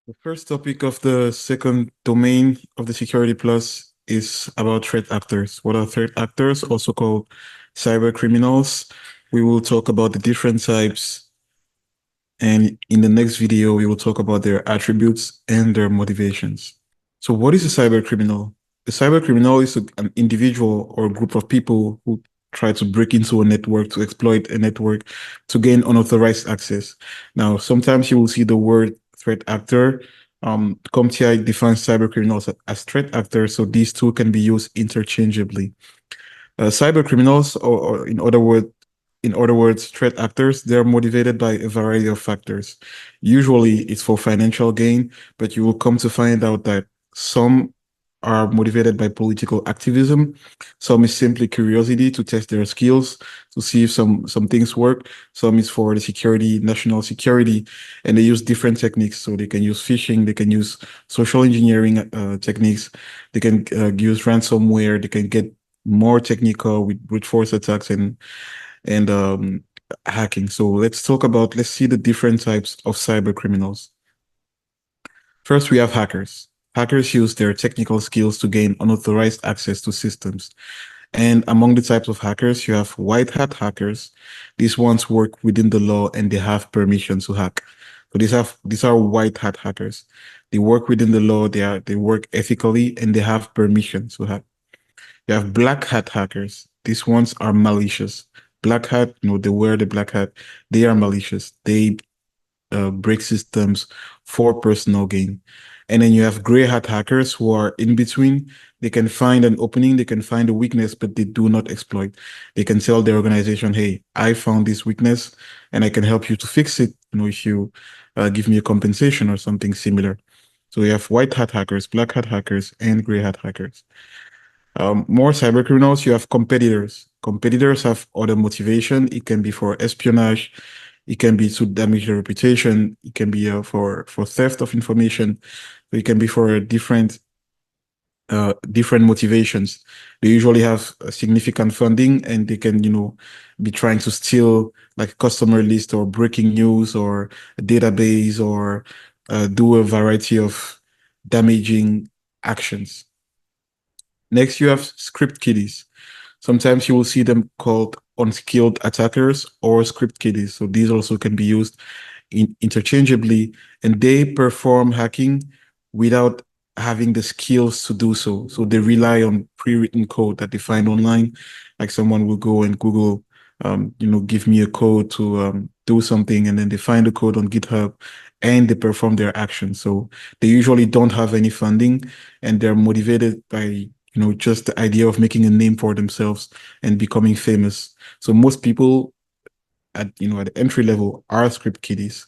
The first topic of the second domain of the Security Plus is about threat actors. What are threat actors, also called cyber criminals? We will talk about the different types, and in the next video, we will talk about their attributes and their motivations. So what is a cyber criminal? A cyber criminal is an individual or group of people who try to break into a network, to exploit a network, to gain unauthorized access. Now, sometimes you will see the word threat actor. CompTIA defines cyber criminals as threat actors, so these two can be used interchangeably. Cyber criminals, or in other words, threat actors, they're motivated by a variety of factors. Usually it's for financial gain, but you will come to find out that some are motivated by political activism. Some is simply curiosity to test their skills, to see if some things work. Some is for the security, national security, and they use different techniques. So they can use phishing, they can use social engineering techniques, they can use ransomware, they can get more technical with brute force attacks and hacking. So let's see the different types of cyber criminals. First, we have hackers. Hackers use their technical skills to gain unauthorized access to systems. And among the types of hackers, you have white hat hackers. These ones work within the law and they have permission to hack. So these are white hat hackers. They work within the law, they work ethically, and they have permission to hack. You have black hat hackers. These ones are malicious. Black hat, they wear the black hat. They are malicious. They break systems for personal gain. And then you have gray hat hackers who are in between. They can find an opening, they can find a weakness, but they do not exploit. They can tell their organization, hey, I found this weakness and I can help you to fix it, if you give me a compensation or something similar. So you have white hat hackers, black hat hackers, and gray hat hackers. More cyber criminals, you have competitors. Competitors have other motivation. It can be for espionage. It can be to damage your reputation. It can be for theft of information. It can be for different motivations. They usually have significant funding and they can, be trying to steal like a customer list or breaking news or a database or do a variety of damaging actions. Next, you have script kiddies. Sometimes you will see them called unskilled attackers or script kiddies. So these also can be used interchangeably, and they perform hacking without having the skills to do so. So they rely on pre-written code that they find online. Like someone will go and Google, give me a code to do something, and then they find the code on GitHub and they perform their action. So they usually don't have any funding and they're motivated by just the idea of making a name for themselves and becoming famous. So most people at the entry level are script kiddies.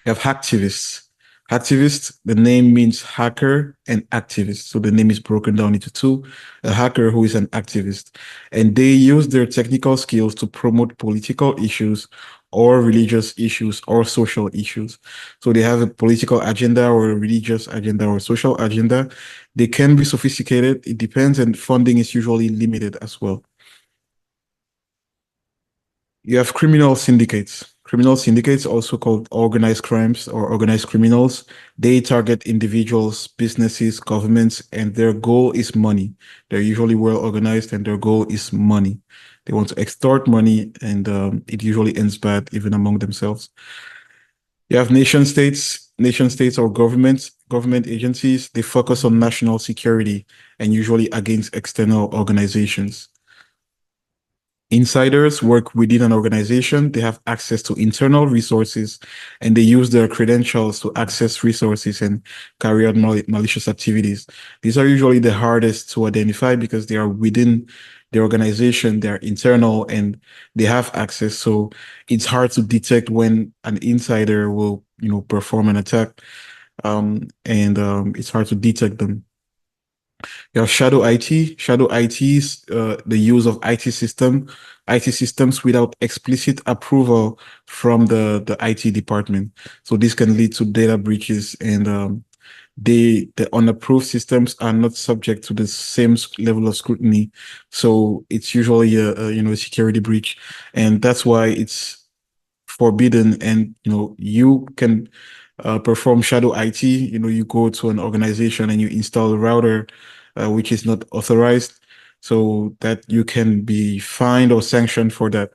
You have hacktivists. Hacktivists, the name means hacker and activist. So the name is broken down into two. A hacker who is an activist. And they use their technical skills to promote political issues or religious issues or social issues. So they have a political agenda or a religious agenda or social agenda. They can be sophisticated. It depends, and funding is usually limited as well. You have criminal syndicates. Criminal syndicates, also called organized crimes or organized criminals, they target individuals, businesses, governments, and their goal is money. They're usually well organized and their goal is money. They want to extort money, and it usually ends bad even among themselves. You have nation states or government agencies, they focus on national security and usually against external organizations. Insiders work within an organization. They have access to internal resources and they use their credentials to access resources and carry out malicious activities. These are usually the hardest to identify because they are within the organization, they're internal and they have access. So it's hard to detect when an insider will, perform an attack. And it's hard to detect them. You have shadow IT. Shadow IT is the use of IT systems without explicit approval from the IT department. So this can lead to data breaches, and the unapproved systems are not subject to the same level of scrutiny. So it's usually a security breach, and that's why it's forbidden. And you can perform shadow IT. You go to an organization and you install a router which is not authorized, so that you can be fined or sanctioned for that.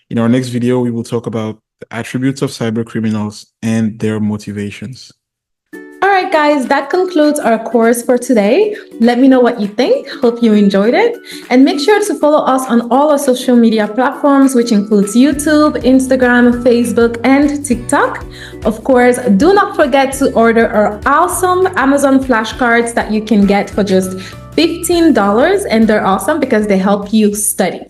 In our next video, we will talk about the attributes of cyber criminals and their motivations. All right, guys, that concludes our course for today. Let me know what you think. Hope you enjoyed it. And make sure to follow us on all our social media platforms, which includes YouTube, Instagram, Facebook, and TikTok. Of course, do not forget to order our awesome Amazon flashcards that you can get for just $15. And they're awesome because they help you study.